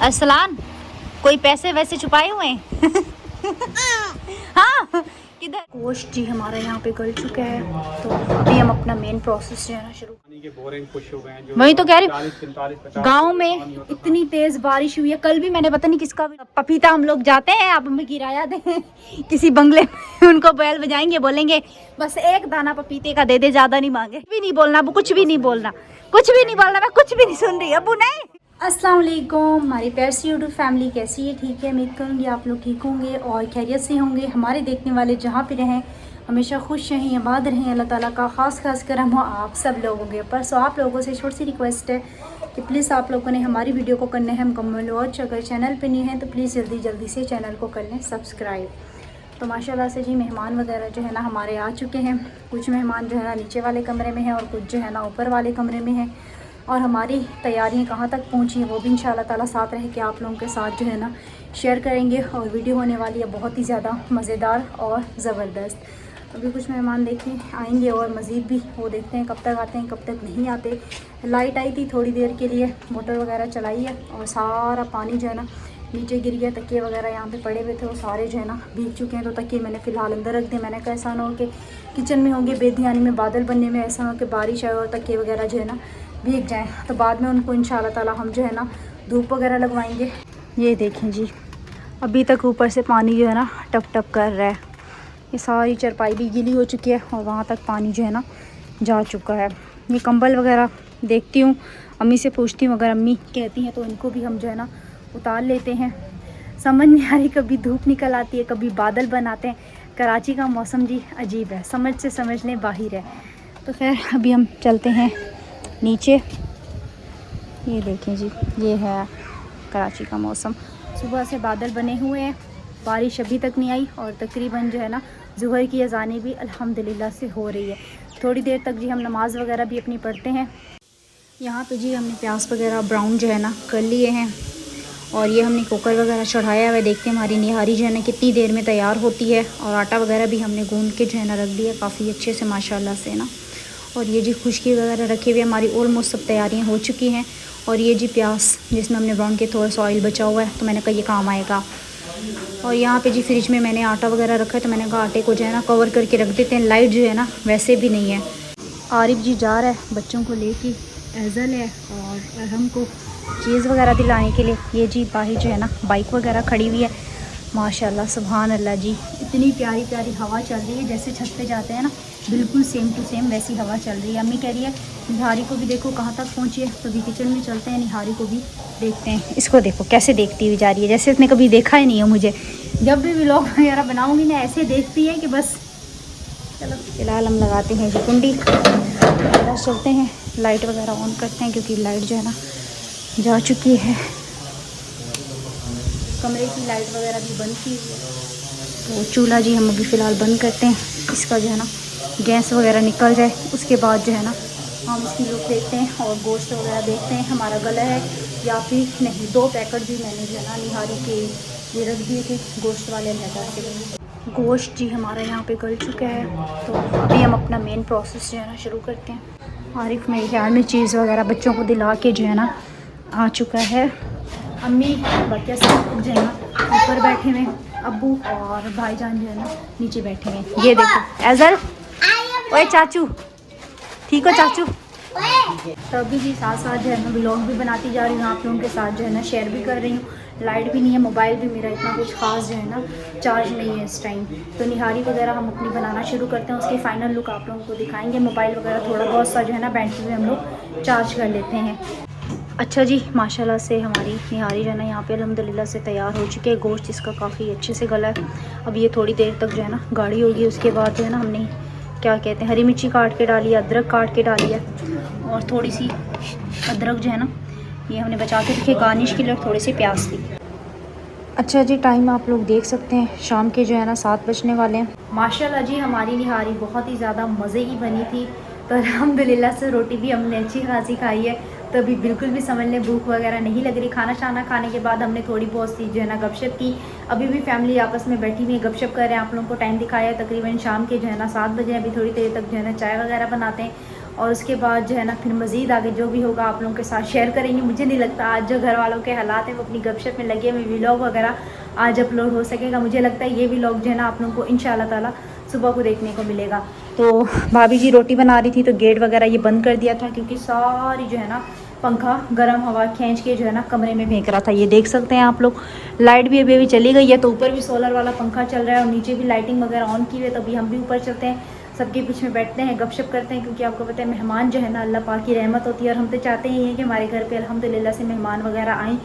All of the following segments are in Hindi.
अरसलान, कोई पैसे वैसे छुपाए हुए हैं? हाँ, किधर? गोश्त जी हमारा यहाँ पे गल चुका है, तो अभी हम अपना मेन प्रोसेस जो है ना शुरू। वही तो कह रही हूँ, गाँव में इतनी तेज बारिश हुई है। कल भी मैंने पता नहीं किसका पपीता, हम लोग जाते हैं, आप हमें किराया दें किसी बंगले में, उनको बैल बजाएंगे, बोलेंगे बस एक दाना पपीते का दे दे, ज्यादा नहीं मांगे। भी नहीं बोलना अब, कुछ भी नहीं बोलना, कुछ भी नहीं बोलना, मैं कुछ भी नहीं सुन रही अबू। नहीं, अस्सलाम वालेकुम हमारी प्यारी सी यूट्यूब फैमिली, कैसी है? ठीक है, उम्मीद करूँगी आप लोग ठीक होंगे और खैरियत से होंगे। हमारे देखने वाले जहाँ पे रहें हमेशा खुश रहें, आबाद रहें। अल्लाह ताला का खास करम हो आप सब लोगों के ऊपर। सो आप लोगों से छोटी सी रिक्वेस्ट है कि प्लीज़ आप लोगों ने हमारी वीडियो को करना है मुकम्मल वॉच। अगर चैनल पर नहीं है तो प्लीज़ जल्दी से चैनल को कर लें सब्सक्राइब। तो माशाल्लाह से जी मेहमान वगैरह जो है ना हमारे आ चुके हैं। कुछ मेहमान जो है ना नीचे वाले कमरे में हैं और कुछ जो है ना ऊपर वाले कमरे में हैं। और हमारी तैयारियां कहाँ तक पहुँची हैं वो भी इंशाल्लाह ताला साथ रह के आप लोगों के साथ जो है ना शेयर करेंगे। और वीडियो होने वाली है बहुत ही ज़्यादा मज़ेदार और ज़बरदस्त। अभी कुछ मेहमान देखें आएंगे और मज़ीद भी वो देखते हैं कब तक आते हैं कब तक नहीं आते। लाइट आई थी थोड़ी देर के लिए, मोटर वगैरह चलाई है और सारा पानी जो है ना नीचे गिर गया। तकिए वगैरह यहाँ पे पड़े हुए थे, वो सारे जो है ना भीग चुके हैं। तो तकिए मैंने फ़िलहाल अंदर रख दिए। मैंने कहा ऐसा ना हो कि किचन में होंगे बेदियानी में बादल बनने में, ऐसा ना हो कि बारिश आए और तकिए वगैरह जो है ना भीग जाएँ। तो बाद में उनको इंशाल्लाह ताला हम जो है ना धूप वगैरह लगवाएंगे। ये देखें जी, अभी तक ऊपर से पानी जो है ना टप टप कर रहा है। ये सारी चरपाई भी गीली हो चुकी है और वहाँ तक पानी जो है ना जा चुका है। ये कंबल वगैरह देखती हूँ, अम्मी से पूछती हूँ, अगर अम्मी कहती हैं तो इनको भी हम जो है ना उतार लेते हैं। समझ नहीं आ रही, कभी धूप निकल आती है कभी बादल बनाते हैं। कराची का मौसम जी अजीब है, समझ से समझने बाहर है। तो खैर अभी हम चलते हैं नीचे। ये देखें जी, ये है कराची का मौसम। सुबह से बादल बने हुए हैं, बारिश अभी तक नहीं आई और तकरीबन जो है ना ज़ुहर की अज़ानें भी अल्हम्दुलिल्लाह से हो रही है। थोड़ी देर तक जी हम नमाज़ वगैरह भी अपनी पढ़ते हैं। यहाँ पे जी हमने प्याज वगैरह ब्राउन जो है ना कर लिए हैं और ये हमने कुकर वगैरह चढ़ाया हुआ है। देखते हैं हमारी निहारी जो है ना कितनी देर में तैयार होती है। और आटा वगैरह भी हमने गूंद के जो है ना रख दिया काफ़ी अच्छे से माशाल्लाह से ना। और ये जी खुशकी वगैरह रखे हुए हमारी ऑलमोस्ट सब तैयारियाँ हो चुकी हैं। और ये जी प्याज जिसमें हमने ब्राउन के थोड़ा सा ऑयल बचा हुआ है, तो मैंने कहा ये काम आएगा। और यहाँ पे जी फ्रिज में मैंने आटा वगैरह रखा है, तो मैंने कहा आटे को जो है ना कवर करके रख देते हैं। लाइट जो है ना वैसे भी नहीं है। आरिफ जी जा रहा है बच्चों को लेके, एज़ल है और हमको चीज़ वगैरह दिलाने के लिए। ये जी बाहर जो है ना बाइक वगैरह खड़ी हुई है। माशाल्लाह सुभान अल्लाह जी, इतनी प्यारी प्यारी हवा चल रही है, जैसे छत पे जाते हैं ना बिल्कुल सेम टू सेम वैसी हवा चल रही है। अम्मी कह रही है निहारी को भी देखो कहाँ तक पहुँची है, तो भी किचन में चलते हैं, निहारी को भी देखते हैं। इसको देखो कैसे देखती हुई जा रही है, जैसे इसने कभी देखा ही नहीं है मुझे। जब भी व्लॉग वगैरह बनाऊँगी ना ऐसे देखती है कि बस। चलो फिलहाल हम लगाते हैं जी कुंडी, बस चलते हैं, लाइट वगैरह ऑन करते हैं क्योंकि लाइट जो है ना जा चुकी है। कमरे की लाइट वगैरह भी बंद की हुई है। तो चूल्हा जी हम अभी फ़िलहाल बंद करते हैं, इसका जो है ना गैस वगैरह निकल जाए, उसके बाद जो है ना हम इसकी लुक देखते हैं और गोश्त वगैरह देखते हैं हमारा गला है या फिर नहीं। 2 पैकेट भी मैंने जो है ना निहारी के ये रख दिए थे गोश्त वाले लगा के। गोश्त जी हमारा यहाँ पे गल चुका है, तो अभी हम अपना मेन प्रोसेस जो है ना शुरू करते हैं। आरिफ मेरे ख्याल में चीज़ वगैरह बच्चों को दिला के जो है ना आ चुका है। अम्मी बाकी सब लोग जो है ना ऊपर बैठे हुए, अब्बू और भाईजान जो है ना नीचे बैठे हैं। ये देखो एज़ल, ओए चाचू, ठीक हो चाचू? तो अभी जी साथ साथ जो है ना व्लॉग भी बनाती जा रही हूँ, आप लोगों के साथ जो है ना शेयर भी कर रही हूँ। लाइट भी नहीं है, मोबाइल भी मेरा इतना कुछ खास जो है ना चार्ज नहीं है इस टाइम। तो निहारी वगैरह हम अपनी बनाना शुरू करते हैं, उसकी फ़ाइनल लुक आप लोगों को दिखाएंगे। मोबाइल वगैरह थोड़ा बहुत सा जो है ना बैटरी में हम लोग चार्ज कर लेते हैं। अच्छा जी माशाल्लाह से हमारी निहारी जो है ना यहाँ पे अल्हम्दुलिल्लाह से तैयार हो चुके हैं। गोश्त इसका काफ़ी अच्छे से गला है। अब ये थोड़ी देर तक जो है ना गाढ़ी होगी, उसके बाद जो है ना हमने क्या कहते हैं हरी मिर्ची काट के डाली है, अदरक काट के डाली है और थोड़ी सी अदरक जो है ना ये हमने बचा के रखी गार्निश के लिए, थोड़ी सी प्याज दी। अच्छा जी टाइम आप लोग देख सकते हैं शाम के जो है ना 7 बजने वाले हैं। माशाल्लाह जी हमारी निहारी बहुत ही ज़्यादा मज़े की बनी थी। तो अल्हम्दुलिल्लाह से रोटी भी हमने अच्छी खासी खाई है, तो अभी बिल्कुल भी समझ लें भूख वगैरह नहीं लग रही। खाना शाना खाने के बाद हमने थोड़ी बहुत सी जो है ना गपशप की। अभी भी फैमिली आपस में बैठी हुई है, गपशप कर रहे हैं। आप लोगों को टाइम दिखाया है तकरीबन शाम के जो है ना 7 बजे। अभी थोड़ी देर तक जो है ना चाय वगैरह बनाते हैं और उसके बाद जो है ना फिर मज़ीद आगे जो भी होगा आप लोगों के साथ शेयर करेंगे। मुझे नहीं लगता आज जो घर वालों के हालात हैं वो अपनी गपशप में लगे हुए व्लॉग वगैरह आज अपलोड हो सकेगा। मुझे लगता है ये व्लॉग जो है ना आप लोगों को इंशाल्लाह ताला सुबह को देखने को मिलेगा। तो भाभी जी रोटी बना रही थी तो गेट वगैरह ये बंद कर दिया था क्योंकि सारी जो है ना पंखा गर्म हवा खींच के जो है ना कमरे में फेंक रहा था। ये देख सकते हैं आप लोग। लाइट भी अभी चली गई है तो ऊपर भी सोलर वाला पंखा चल रहा है और नीचे भी लाइटिंग वगैरह ऑन की हुई है। तो अभी हम भी ऊपर चलते हैं, सबके बीच में बैठते हैं, गपशप करते हैं क्योंकि आपको पता है मेहमान जो है ना अल्लाह पाक की रहमत होती है और हम तो चाहते ही हैं कि हमारे घर पे अल्हम्दुलिल्लाह से मेहमान वगैरह आएँ।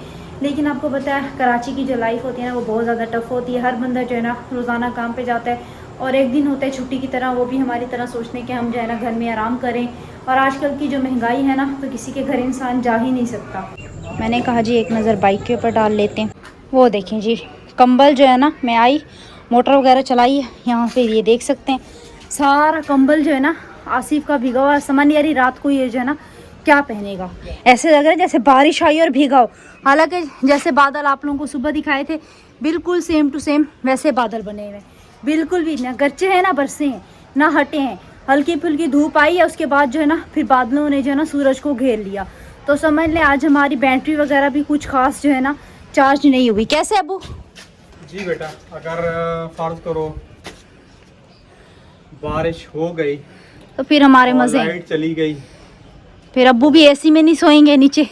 लेकिन आपको पता है कराची की जो लाइफ होती है ना वो बहुत ज़्यादा टफ होती है। हर बंदा जो है ना रोज़ाना काम पे जाता है और एक दिन होता है छुट्टी की तरह, वो भी हमारी तरह सोचते हैं कि हम जो है ना घर में आराम करें। और आजकल की जो महंगाई है ना तो किसी के घर इंसान जा ही नहीं सकता। मैंने कहा जी एक नज़र बाइक के ऊपर डाल लेते हैं। वो देखें जी कंबल जो है ना, मैं आई मोटर वगैरह चलाई है यहाँ पे, ये देख सकते हैं सारा कंबल जो है ना आसिफ का भीगा हुआ। समझ नहीं आ रही रात को ये जो है ना क्या पहनेगा। ऐसे लग रहा है जैसे बारिश आई और भीगा हो। हालांकि जैसे बादल आप लोगों को सुबह दिखाए थे बिल्कुल सेम टू सेम वैसे बादल बने हुए, बिल्कुल भी ना गच्चे हैं ना बरसे हैं ना हटे हैं। हल्की फुल्की धूप आई है उसके बाद जो है ना फिर बादलों ने जो है ना सूरज को घेर लिया। तो समझ लें आज हमारी बैटरी वगैरह भी कुछ खास जो है ना चार्ज नहीं हुई। कैसे अबू? जी बेटा, अगर फर्ज करो बारिश हो गई तो फिर हमारे मजे, लाइट चली गई, फिर अब्बू भी एसी में नहीं सोएंगे नीचे।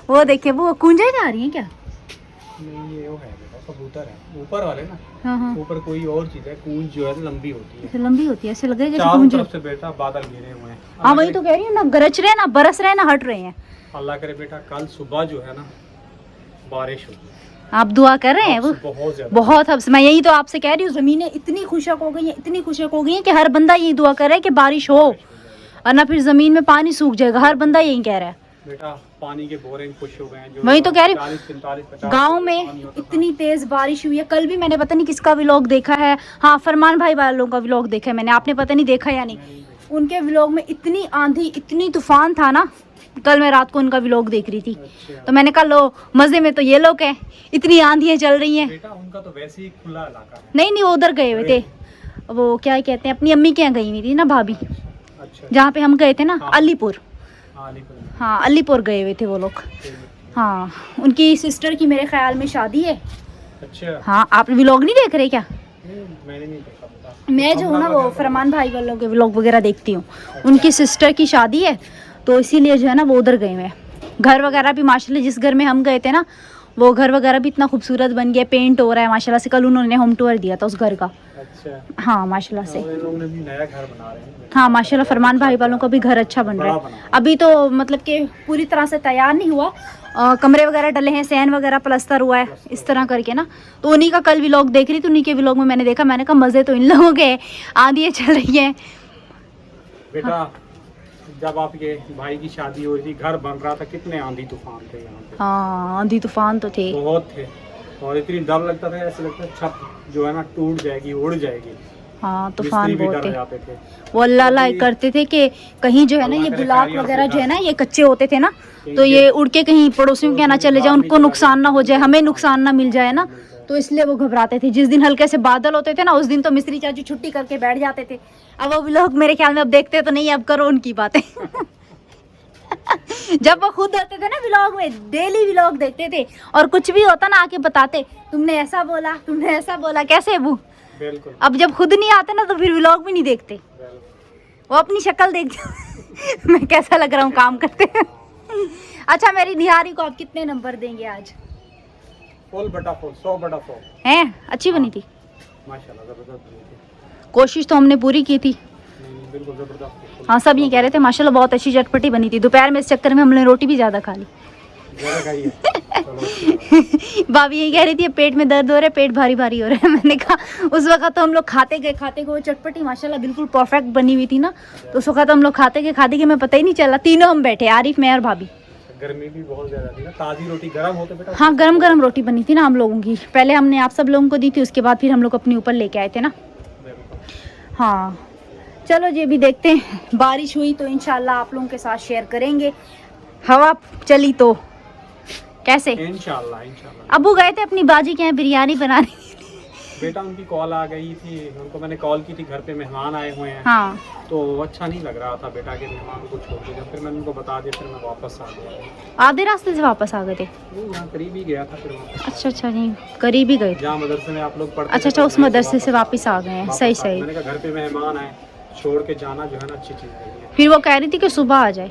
वो देखिए वो कूंजे जा रही है क्या? नहीं ये वो है बेटा, कबूतर है ऊपर वाले ना। हाँ ऊपर कोई और चीज है, कूंज जो है लंबी होती है, ऐसे लंबी होती है, ऐसे लग रहा है जैसे चारों कूंजे। तरफ से बेटा बादल घिरे हुए हैं। हाँ वही तो कह रही हूँ ना, गरज रहे ना बरस रहे ना हट रहे हैं। अल्लाह करे बेटा कल सुबह जो है ना बारिश होगी। आप दुआ कर रहे हैं? वो बहुत ज्यादा, बहुत अब मैं यही तो आपसे कह रही हूँ, ज़मीनें इतनी खुशक हो गई हैं, इतनी खुशक हो गई हैं कि हर बंदा यही दुआ कर रहा है कि बारिश हो और ना फिर ज़मीन में पानी सूख जाएगा। हर बंदा यही कह रहा है। बेटा पानी के बोरिंग खुश हो गए हैं। जो वही तो कह रही हूँ 40-45-50 गाँव में इतनी तेज बारिश हुई है। कल भी मैंने पता नहीं किसका व्लॉग देखा है, हाँ फरमान भाई वालों का व्लॉग देखा है मैंने, आपने पता नहीं देखा या नहीं। उनके व्लॉग में इतनी आंधी इतनी तूफान था ना। कल मैं रात को उनका व्लॉग देख रही थी। अच्छा। तो मैंने कहा लो मजे में तो ये लोग हैं, इतनी आंधियां चल रही हैं। बेटा उनका तो वैसे ही खुला इलाका है। नहीं नहीं वो उधर गए हुए थे, वो क्या कहते हैं अपनी अम्मी के यहाँ गई हुई थी ना भाभी, अच्छा जहाँ पे हम गए थे ना हाँ। अलीपुर। हाँ अलीपुर गए हुए थे वो लोग। हाँ उनकी सिस्टर की मेरे ख्याल में शादी है। अच्छा हाँ आप व्लॉग नहीं देख रहे क्या? मैंने नहीं देखा पता। मैं जो हूँ ना वो फरमान भाई वालों के व्लॉग वगैरह देखती हूँ। उनकी सिस्टर की शादी है तो इसीलिए जो है ना वो उधर गए हुए हैं। घर वगैरह भी माशाल्लाह जिस घर में हम गए थे ना वो घर वगैरह भी इतना खूबसूरत बन गया, पेंट हो रहा है माशाल्लाह से। कल उन्होंने होम टूर दिया था उस घर का। अच्छा हाँ माशाल्लाह से। और इन लोगों ने भी नया घर बना रहे हैं। हाँ माशाल्लाह फरमान भाई वालों का भी घर अच्छा बन रहा है। अभी तो मतलब कि पूरी तरह से तैयार नहीं हुआ, कमरे वगैरह डले हैं, सैन वगैरह प्लास्टर हुआ है इस तरह करके ना। तो उन्हीं का कल व्लॉग देख रही थी, उन्हीं के व्लॉग में मैंने देखा, मैंने कहा मज़े तो इन लोगों के, आंधियाँ चल रही हैं। बेटा जब आपके भाई की शादी हो रही थी घर बन रहा था कितने आंधी तूफान थे यहाँ पे। हाँ आंधी तूफान तो थे बहुत थे और इतनी डर लगता था, ऐसे लगता था छत जो है ना टूट जाएगी उड़ जाएगी। हाँ तूफान मिस्त्री भी बहुत डर थे। जाते थे। वो अल्लाह अल्लाह करते थे कि कहीं जो है ना ये ब्लॉक वगैरह जो है ना ये कच्चे होते थे ना तो ये उड़ के कहीं पड़ोसियों के ना चले जाए, उनको नुकसान ना हो जाए, हमें नुकसान ना मिल जाए ना। तो इसलिए वो घबराते थे। जिस दिन हल्के से बादल होते थे ना उस दिन तो मिस्त्री चाचू छुट्टी करके बैठ जाते थे। अब वो व्लॉग मेरे ख्याल में अब देखते तो नहीं, अब करो उनकी बातें। जब वो खुद होते थे ना व्लॉग में, डेली व्लॉग देखते थे और कुछ भी होता ना आके बताते, तुमने ऐसा बोला, तुमने ऐसा बोला। कैसे अबू? बिल्कुल। अब जब खुद नहीं आते ना तो फिर व्लॉग भी नहीं देखते, वो अपनी शक्ल देखते। मैं कैसा लग रहा हूँ काम करते। अच्छा मेरी निहारी को आप कितने नंबर देंगे आज? फुल बटा फुल 100/100 हैं? अच्छी बनी थी माशाल्लाह, जबरदस्त बनी थी। कोशिश तो हमने पूरी की थी। बिल्कुल जबरदस्त। हाँ सब ये कह रहे थे माशाल्लाह बहुत अच्छी चटपटी बनी थी। दोपहर में इस चक्कर में हमने रोटी भी ज़्यादा खा ली। भाभी यही कह रही थी पेट में दर्द हो रहा है, पेट भारी भारी हो रहा है। मैंने कहा उस वक्त तो हम लोग खाते गए वो चटपटी माशाल्लाह बिल्कुल परफेक्ट बनी हुई थी ना। तो उस वक्त हम लोग खाते गए मैं पता ही नहीं चला। तीनों हम बैठे, आरिफ मैं और भाभी। गर्मी भी बहुत ज्यादा थी ना, ताजी रोटी गर्म होते बेटा। हाँ गरम गरम रोटी बनी थी ना हम लोगों की। पहले हमने आप सब लोगों को दी थी, उसके बाद फिर हम लोग अपने ऊपर लेके आए थे ना। हाँ चलो जी अभी देखते हैं, बारिश हुई तो इंशाल्लाह आप लोगों के साथ शेयर करेंगे। हवा चली तो कैसे? इंशाल्लाह इंशाल्लाह। अबू गए थे अपनी बाजी के यहाँ बिरयानी बनाने। बेटा उनकी कॉल आ गई थी, उनको मैंने कॉल की थी, घर पे मेहमान आए हुए हैं। हाँ, तो अच्छा नहीं लग रहा था बेटा के मेहमान को छोड़ के, जब फिर मैंने उनको बता दिया, फिर मैं वापस आ गया। आधे रास्ते से वापस आ गए थे? नहीं, यहाँ करीब ही गया था फिर वापस। अच्छा अच्छा, नहीं करीब ही गए थे। जहाँ मदरसे में आप लोग पढ़ते अच्छा थे, अच्छा, तो उस वहीं मदरसे से वापस आ गए हैं। वापस सही आ गए। सही। मैंने कहा घर पे मेहमान आए, छोड़ के जाना जो है ना अच्छी चीज़ नहीं है। फिर वो कह रही थी कि सुबह आ जाए।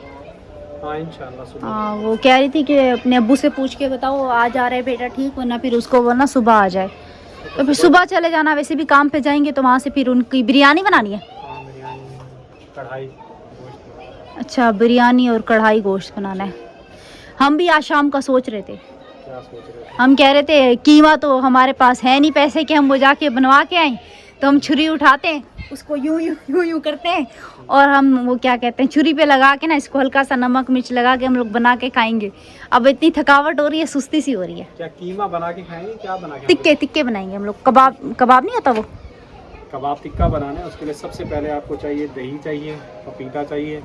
हाँ इंशाल्लाह सुबह। हाँ, वो कह रही थी कि अपने अब्बू से पूछ के बताओ आज आ रहे बेटा, ठीक, वरना फिर उसको वरना सुबह आ जाए। तो फिर सुबह चले जाना, वैसे भी काम पे जाएंगे तो वहाँ से फिर उनकी बिरयानी बनानी है। हाँ बिरयानी, कढ़ाई गोश्त। अच्छा, बिरयानी और कढ़ाई गोश्त बनाना है। हम भी आज शाम का सोच रहे थे। क्या सोच रहे थे? हम कह रहे थे कीमा तो हमारे पास है नहीं पैसे कि हम वो जाके बनवा के आए, तो हम छुरी उठाते हैं, उसको यूं यूं यूं यूं करते हैं और हम वो क्या कहते हैं छुरी पे लगा के ना इसको हल्का सा नमक मिर्च लगा के हम लोग बना के खाएंगे। अब इतनी थकावट हो रही है, सुस्ती सी हो रही है। क्या कीमा बना के खाएंगे, क्या बना के? टिक्के टिक्के बनाएंगे हम लोग। कबाब, कबाब नहीं होता वो? कबाब टिक्का बनाना है। उसके लिए सबसे पहले आपको चाहिए दही चाहिए, पपीता चाहिए।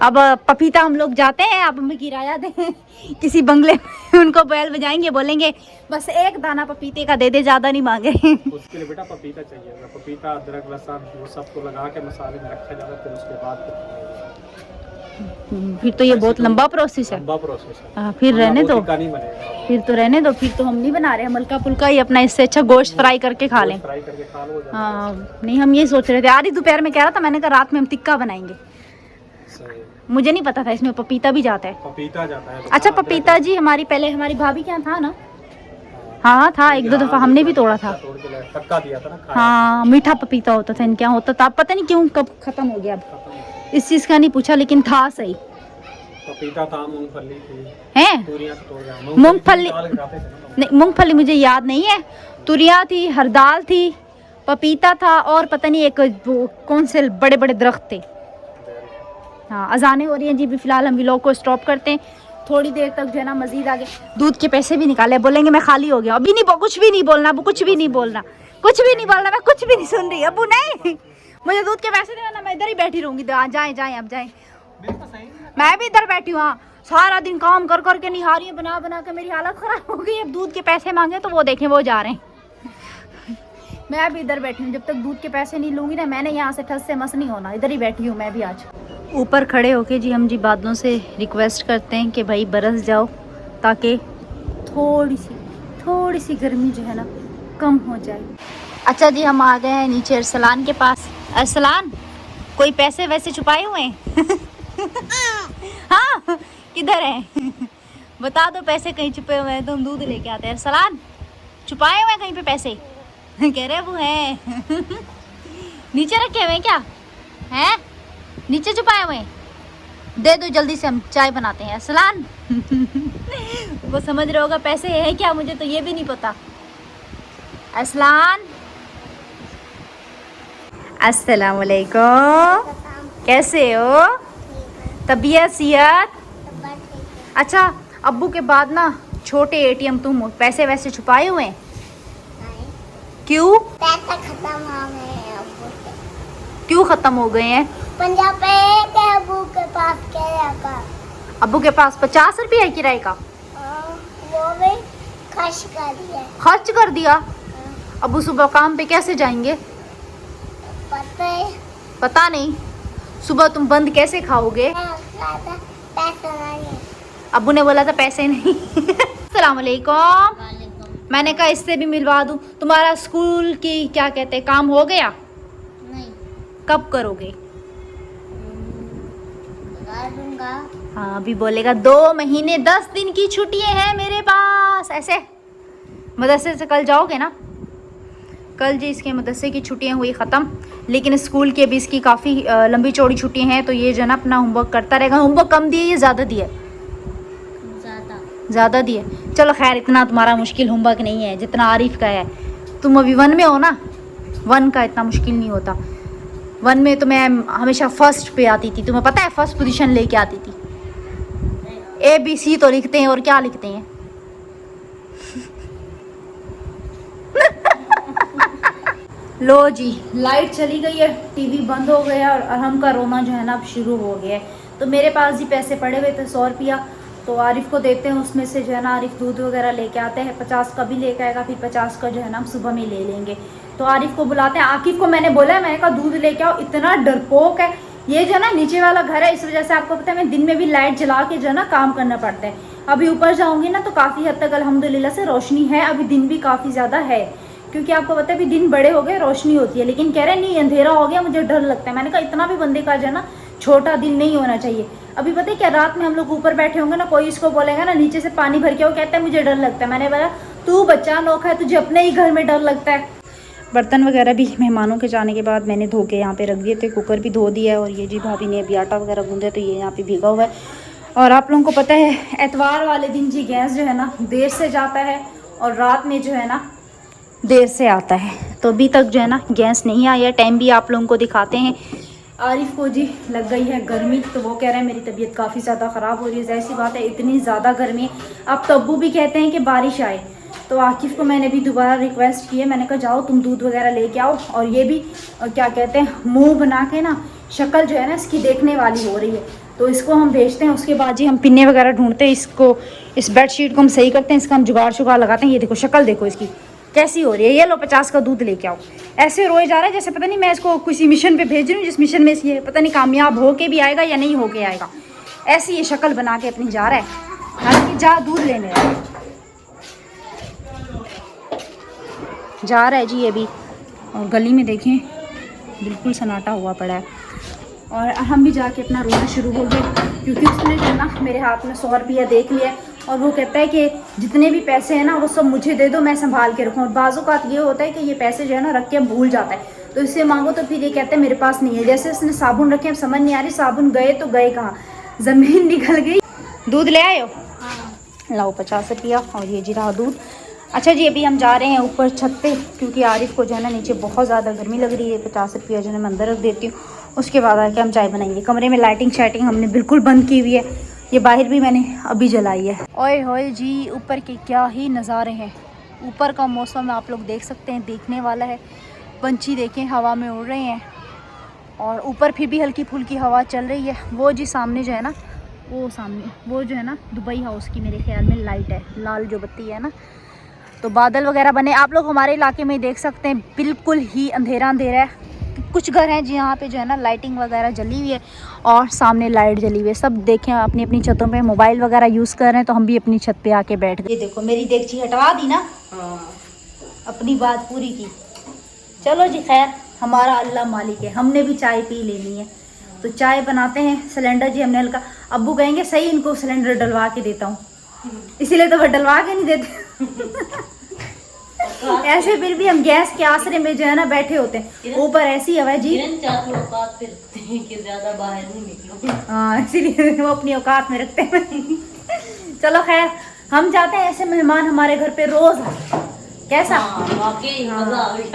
अब पपीता हम लोग जाते हैं, आप हमें किराया दें किसी बंगले में, उनको बैल बजाएंगे, बोलेंगे बस एक दाना पपीते का दे दे, ज़्यादा नहीं मांगे। उसके लिए बेटा पपीता चाहिए, पपीता अदरक लहसुन वो सबको लगा के मसाले में रखा जाता है, फिर उसके बाद फिर तो ये बहुत लंबा प्रोसेस है। लंबा प्रोसेस है। हाँ, फिर रहने दो, नहीं बनेगा। फिर तो रहने दो, फिर तो हम नहीं बना रहे, हम हल्का फुल्का ही अपना, इससे अच्छा गोश्त फ्राई करके खा लें। फ्राई करके खा लो। हाँ, नहीं हम ये सोच रहे थे, आधी दोपहर में कह रहा था, मैंने कहा रात में हम टिक्का बनाएंगे। मुझे नहीं पता था इसमें पपीता भी जाता है। पपीता जाता है। अच्छा, पपीता जी हमारी पहले हमारी भाभी क्या था ना? हाँ था, एक दो दफा हमने भी तोड़ा था। पक्का दिया था ना। हाँ, मीठा पपीता होता था, इनके यहाँ होता था, पता नहीं क्यों कब खत्म हो गया। अब इस चीज का नहीं पूछा, लेकिन था सही। पपीता था, मूंगफली थी, हैं? मूंगफली नहीं, मूंगफली मुझे याद नहीं है। तुरिया थी, हरदाल थी, पपीता था, और पता नहीं एक वो कौन से बड़े बड़े दरख्त थे। हाँ, अजानें हो रही हैं जी, भी फिलहाल हम व्लॉग को स्टॉप करते हैं, थोड़ी देर तक जो है ना मजीद आगे दूध के पैसे भी निकाले, बोलेंगे मैं खाली हो गया। अभी नहीं, कुछ भी नहीं बोलना, अब कुछ भी नहीं बोलना, कुछ भी नहीं बोलना, मैं कुछ भी नहीं सुन रही अबू। नहीं, मुझे दूध के पैसे देना, मैं इधर ही बैठी रहूंगी। जाएं जाएं, अब जाएं, मैं भी इधर बैठी हूँ। हाँ, सारा दिन काम कर कर के निहारी बना बना के मेरी हालत खराब हो गई। अब दूध के पैसे मांगे तो वो देखें, वो जा रहे हैं। मैं भी इधर बैठी हूँ, जब तक दूध के पैसे नहीं लूंगी ना, मैंने यहाँ से ठस से मस नहीं होना, इधर ही बैठी हूँ मैं भी आज। ऊपर खड़े होके जी हम जी बादलों से रिक्वेस्ट करते हैं कि भाई बरस जाओ, ताकि थोड़ी सी गर्मी जो है ना कम हो जाए। अच्छा जी, हम आ गए हैं नीचे अरसलान के पास। अरसलान, कोई पैसे वैसे छुपाए हुए हैं? हाँ, किधर है? बता दो, पैसे कहीं छुपे हुए हैं तो हम दूध लेके आते हैं। अरसलान, छुपाए हुए हैं कहीं पे पैसे? कह रहे वो है। नीचे रखे हुए हैं क्या? हैं? नीचे छुपाए हुए हैं? दे दो जल्दी से, हम चाय बनाते हैं। अरसलान वो समझ रहे होगा पैसे है क्या, मुझे तो ये भी नहीं पता। अरसलान, अस्सलाम वालेकुम, कैसे हो? तबीयत सेहत? अच्छा, अब्बू के बाद ना छोटे एटीएम तुम पैसे वैसे छुपाए हुए हैं? क्यों? पैसा खत्म हो गए हैं अब्बू के। क्यों खत्म हो गए हैं? पंजाब पे एक है अब्बू के पास किराया का। अब्बू के पास 50 रुपये है किराए का? वो भी खर्च कर दिया। खर्च कर दिया? अब्बू सुबह काम पे कैसे जाएंगे? पता है? पता नहीं। सुबह तुम बंद कैसे खाओगे? पैसा नहीं है। अब्बू ने बोला था पैसे नहीं। अस्सलाम वालेकुम। मैंने कहा इससे भी मिलवा दूं। तुम्हारा स्कूल की क्या कहते हैं काम हो गया? नहीं। कब करोगे? करूंगा। हाँ, अभी बोलेगा 2 महीने 10 दिन की छुट्टियां हैं मेरे पास, ऐसे। मदरसे से कल जाओगे ना? कल जी इसके मदरसे की छुट्टियां हुई ख़त्म, लेकिन स्कूल की अभी इसकी काफ़ी लंबी चौड़ी छुट्टियां हैं, तो ये जो है ना अपना होमवर्क करता रहेगा। होमवर्क कम दिए या ज़्यादा दिए? ज़्यादा दिए। चलो खैर, इतना तुम्हारा मुश्किल होमवर्क नहीं है जितना आरिफ का है। तुम अभी 1 में हो ना, 1 का इतना मुश्किल नहीं होता। 1 में तो मैं हमेशा फर्स्ट पे आती थी, तुम्हें पता है, फर्स्ट पोजीशन लेके आती थी। ABC तो लिखते हैं, और क्या लिखते हैं? लो जी, लाइट चली गई है, टीवी बंद हो गया, और अरहम का रोना जो है ना अब शुरू हो गया है। तो मेरे पास भी पैसे पड़े हुए थे 100 रुपया, तो आरिफ को देते हैं, उसमें से जो है ना आरिफ दूध वगैरह लेके आते हैं। 50 का भी लेके आएगा, फिर 50 का जो है ना हम सुबह में ले लेंगे। तो आरिफ को बुलाते हैं। आकिफ को मैंने बोला है, मैंने कहा दूध लेके आओ, इतना डरपोक है ये। जो है ना नीचे वाला घर है, इस वजह से आपको पता है मैं दिन में भी लाइट जला के जो है ना काम करना पड़ता है। अभी ऊपर जाऊँगी ना तो काफ़ी हद तक अल्हम्दुलिल्लाह से रोशनी है, अभी दिन भी काफ़ी ज़्यादा है, क्योंकि आपको पता है अभी दिन बड़े हो गए, रोशनी होती है। लेकिन कह रहे नहीं अंधेरा हो गया, मुझे डर लगता है। मैंने कहा इतना भी बंदे का जो है ना छोटा दिन नहीं होना चाहिए। अभी पता है क्या, रात में हम लोग ऊपर बैठे होंगे ना, कोई इसको बोलेगा ना नीचे से पानी भर के, वो कहता है मुझे डर लगता है। मैंने बोला तू बच्चा नोखा है, तुझे अपने ही घर में डर लगता है। बर्तन वगैरह भी मेहमानों के जाने के बाद मैंने धो के यहाँ पे रख दिए थे, कुकर भी धो दिया है। और ये जी भाभी ने अभी आटा वगैरह गूंदे, तो ये यहाँ पे भीगा हुआ है। और आप लोगों को पता है एतवार वाले दिन जी गैस जो है ना देर से जाता है, और रात में जो है ना देर से आता है। तो अभी तक जो है ना गैस नहीं आया। टाइम भी आप लोगों को दिखाते हैं। आरिफ को जी लग गई है गर्मी, तो वो कह रहे हैं मेरी तबीयत काफ़ी ज़्यादा ख़राब हो रही है। ऐसी बात है, इतनी ज़्यादा गर्मी है। अब तब्बू भी कहते हैं कि बारिश आए। तो आकिफ को मैंने भी दोबारा रिक्वेस्ट की है, मैंने कहा जाओ तुम दूध वगैरह लेके आओ। और ये भी क्या कहते हैं, मुंह बना के ना शक्ल जो है ना इसकी देखने वाली हो रही है, तो इसको हम भेजते हैं। उसके बाद जी हम पिन्ने वगैरह ढूंढते हैं, इसको इस बेडशीट को हम सही करते हैं, इसका हम जुगाड़ शुगाड़ लगाते हैं। ये देखो शक्ल देखो इसकी कैसी हो रही है। ये लो 50 का दूध लेके आओ। ऐसे रोए जा रहा है जैसे पता नहीं मैं इसको किसी मिशन पे भेज रही हूँ, जिस मिशन में ये पता नहीं कामयाब हो के भी आएगा या नहीं हो के आएगा। ऐसी ये शक्ल बना के अपनी जा रहा है। हालांकि जा दूध लेने जा रहा है जी ये भी। और गली में देखें बिल्कुल सन्नाटा हुआ पड़ा है। और हम भी जाके अपना रोना शुरू हो गए, क्योंकि उसने जो है ना मेरे हाथ में 100 रुपया देख लिया। और वो कहता है कि जितने भी पैसे हैं ना वो सब मुझे दे दो, मैं संभाल के रखूँ। और बाज़ों का ये होता है कि ये पैसे जो है ना रख के भूल जाता है, तो इससे मांगो तो फिर ये कहते हैं मेरे पास नहीं है। जैसे उसने साबुन रखे, अब समझ नहीं आ रही साबुन गए तो गए कहाँ, ज़मीन निकल गई। दूध ले आए हो? लाओ 50 रुपया। और ये जी रहा दूध। अच्छा जी अभी हम जा रहे हैं ऊपर छत पे, क्योंकि आरिफ को जो है ना नीचे बहुत ज़्यादा गर्मी लग रही है। 50 रुपया जो है मैं अंदर रख देती हूँ, उसके बाद आके हम चाय बनाएंगे। कमरे में लाइटिंग शाइटिंग हमने बिल्कुल बंद की हुई है, ये बाहर भी मैंने अभी जलाई है। ओए होए जी ऊपर के क्या ही नज़ारे हैं। ऊपर का मौसम आप लोग देख सकते हैं, देखने वाला है। पंछी देखें हवा में उड़ रहे हैं, और ऊपर फिर भी हल्की फुल्की हवा चल रही है। वो जी सामने जो है ना, वो सामने वो जो है ना दुबई हाउस की मेरे ख्याल में लाइट है, लाल जो बत्ती है ना। तो बादल वगैरह बने, आप लोग हमारे इलाके में देख सकते हैं बिल्कुल ही अंधेरा अंधेरा है। कुछ घर हैं जहाँ पे जो है ना लाइटिंग वगैरह जली हुई है, और सामने लाइट जली हुई है। सब देखें अपनी अपनी छतों पे मोबाइल वगैरह यूज़ कर रहे हैं, तो हम भी अपनी छत पे आके बैठ गए। ये देखो मेरी देगची हटवा दी ना, अपनी बात पूरी की। चलो जी खैर, हमारा अल्लाह मालिक है, हमने भी चाय पी लेनी है, तो चाय बनाते हैं। सिलेंडर जी हमने हल्का, अब्बू कहेंगे सही इनको सिलेंडर डलवा के देता हूँ, इसीलिए तो वह डलवा के नहीं देते। ऐसे फिर भी हम गैस के आसरे में जो है ना बैठे होते हैं, ऊपर ऐसी हवा जी। हाँ इसीलिए वो अपनी औकात में रखते हैं। चलो खैर हम जाते हैं, ऐसे मेहमान हमारे घर पे रोज कैसा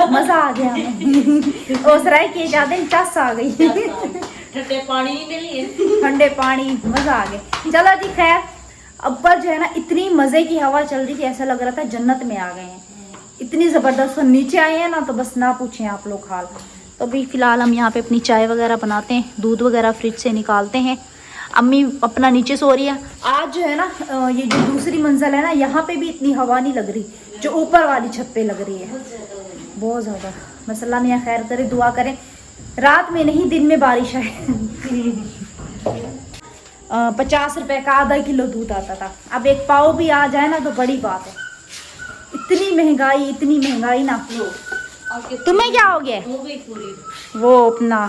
मजा आ गया हमें। ओसराई किए जाते हैं, चस आ गई। ठंडे पानी नहीं मिली, ठंडे पानी मजा आ गया। चलो जी खैर, अब पर जो है ना इतनी मजे की हवा चल रही थी, ऐसा लग रहा था जन्नत में आ गए हैं, इतनी ज़बरदस्त। और नीचे आए हैं ना तो बस ना पूछें आप लोग हाल। तो अभी फ़िलहाल हम यहाँ पे अपनी चाय वगैरह बनाते हैं, दूध वगैरह फ्रिज से निकालते हैं। अम्मी अपना नीचे सो रही है। आज जो है ना ये जो दूसरी मंजिल है ना, यहाँ पे भी इतनी हवा नहीं लग रही जो ऊपर वाली छत पे लग रही है, बहुत ज़्यादा। बस अल्लाह मियाँ खैर करे, दुआ करें रात में नहीं दिन में बारिश आए। 50 रुपए का आधा किलो दूध आता था, अब एक पाव भी आ जाए ना तो बड़ी बात है। इतनी महंगाई ना। तुम्हें क्या हो गया? वो अपना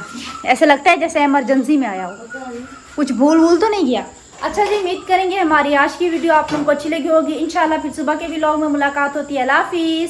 ऐसे लगता है जैसे इमरजेंसी में आया हो, कुछ भूल तो नहीं किया। अच्छा जी, उम्मीद करेंगे हमारी आज की वीडियो आप लोगों को अच्छी लगी होगी। इंशाल्लाह फिर सुबह के व्लॉग में मुलाकात होती है। अल्लाह हाफिज़।